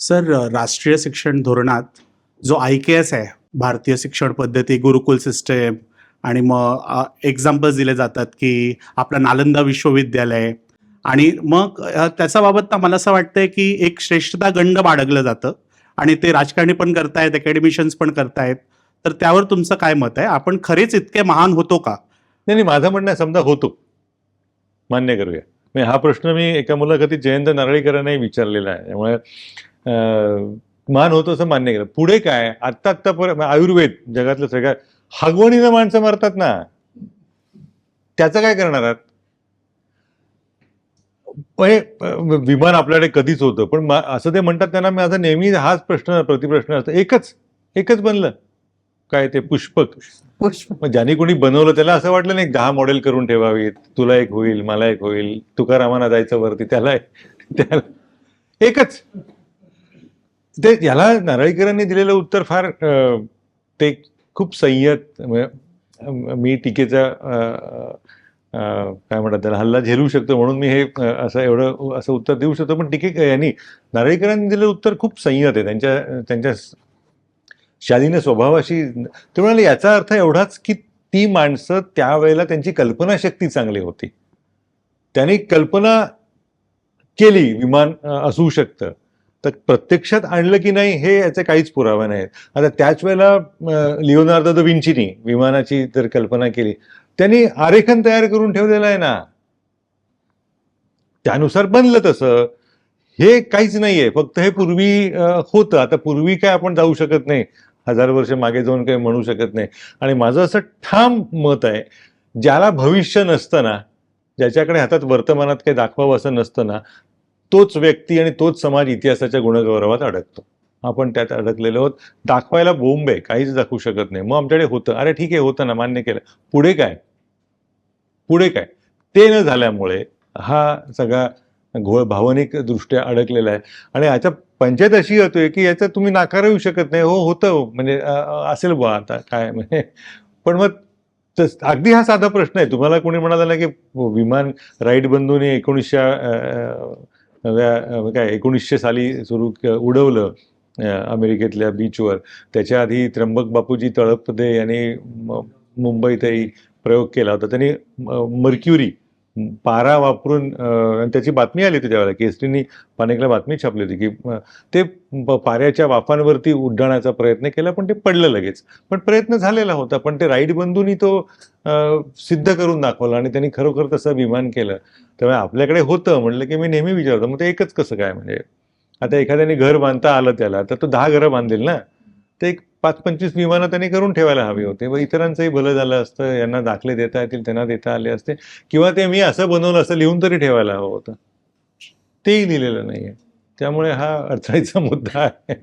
Sir, राष्ट्रीय शिक्षण धोरणात जो IKS आहे, भारतीय शिक्षण पद्धती, गुरुकुल सिस्टम आणि मग एक्झाम्पल्स दिले जातात, की आपलं नालंदा विश्वविद्यालय आणि मग त्याच्या बाबत ना मला असं वाटतंय, की एक श्रेष्ठता गंड बाळगलं जातं आणि ते राजकारणी पण करतायत, अकॅडमिशियन्स पण करतायत. तर त्यावर तुमचं काय मत आहे? आपण खरेच इतके महान होतो का? नाही नाही, माझं म्हणणं आहे, समजा होतो, मान्य करूया. म्हणजे हा प्रश्न मी एका मुलाखतीत जयंत नारळीकरांनाही विचारलेला आहे. त्यामुळे मान होतो असं मान्य केलं. पुढे काय, आत्ता आयुर्वेद जगातलं सगळ्यात हगवणीनं माणसं मरतात ना, त्याचं काय करणार आहात? विमान आपल्याकडे कधीच होतं, पण असं ते म्हणतात त्यांना, माझा नेहमी हाच प्रश्न प्रतिप्रश्न असतो, एकच बनलं काय ते पुष्पक. मग ज्याने कोणी बनवलं त्याला असं वाटलं नाही 10 मॉडेल करून ठेवावीत, तुला एक होईल, मला एक होईल, तुकारामांना जायचं वरती, त्याला एकच. ते याला नारळीकरांनी दिलेलं उत्तर फार ते खूप संयत. मी टीकेचा काय म्हणतात त्याला हल्ला झेलू शकतो म्हणून मी हे असं उत्तर देऊ शकतो, पण यांनी नारळीकरांनी दिलेलं उत्तर खूप संयत आहे त्यांच्या शालीन स्वभावाशी. ते म्हणाले याचा अर्थ एवढाच की ती माणसं त्यावेळेला त्यांची कल्पनाशक्ती चांगली होती, त्यांनी कल्पना केली विमान असू शकतं. तर प्रत्यक्षात आणलं की नाही हे याचे काहीच पुरावे नाहीत. आता त्याच वेळेला लिओनार्दो दा विंचीनी विमानाची जर कल्पना केली, त्यांनी आरेखन तयार करून ठेवलेलं आहे ना, त्यानुसार बनलं तसं. हे काहीच नाहीये, फक्त हे पूर्वी होतं. आता पूर्वी काय आपण जाऊ शकत नाही, 1000 वर्ष मागे जाऊन काही म्हणू शकत नाही. आणि माझं असं ठाम मत आहे, ज्याला भविष्य नसतं ना, ज्याच्याकडे हातात वर्तमानात काही दाखवावं असं नसतं ना, तोच व्यक्ती आणि तोच समाज इतिहासाच्या गुणगौरवात अडकतो. आपण त्यात अडकलेलो आहोत. दाखवायला बोंब आहे, काहीच दाखवू शकत नाही. मग आमच्याकडे होतं, अरे ठीक आहे होतं ना, मान्य केलं. पुढे काय? ते न झाल्यामुळे हा सगळा घोळ भावनिक दृष्ट्या अडकलेला आहे. आणि याचा पंचायत अशी होतोय की याचा तुम्ही नाकार येऊ शकत नाही. हो होतं, म्हणजे असेल बुवा आता काय म्हणजे. पण मग अगदी हा साधा प्रश्न आहे. तुम्हाला कोणी म्हणाला ना की विमान राईट बंधूंनी 1900 साली उडवलं अमेरिकेतल्या बीचवर. त्याच्या आधी त्र्यंबक बापूजी तळपदे यांनी मुंबईतही प्रयोग केला होता. त्यांनी मर्क्युरी पारा वापरून, त्याची बातमी आली होती त्यावेळेला, केसरीनी पानेकला बातमी छापली होती की ते पाऱ्याच्या वाफांवरती उड्डाणाचा प्रयत्न केला, पण ते पडलं लगेच. पण प्रयत्न झालेला होता, पण ते राईट बंधूंनी तो सिद्ध करून दाखवला आणि त्यांनी खरोखर तसं विमान केलं. त्यामुळे आपल्याकडे होतं म्हटलं की मी नेहमी विचारतो, मग ते एकच कसं काय? म्हणजे आता एखाद्याने घर बांधता आलं त्याला, तर तो 10 घरं बांधेल ना. ते एक 5-25 विमानं त्यांनी करून ठेवायला हवी होते. व इतरांचंही भलं झालं असतं, यांना दाखले देता येतील त्यांना देता आले असते, किंवा ते मी असं बनवलं असं लिहून तरी ठेवायला हवं होतं. तेही लिहिलेलं नाहीये. त्यामुळे हा अडचणीचा मुद्दा आहे.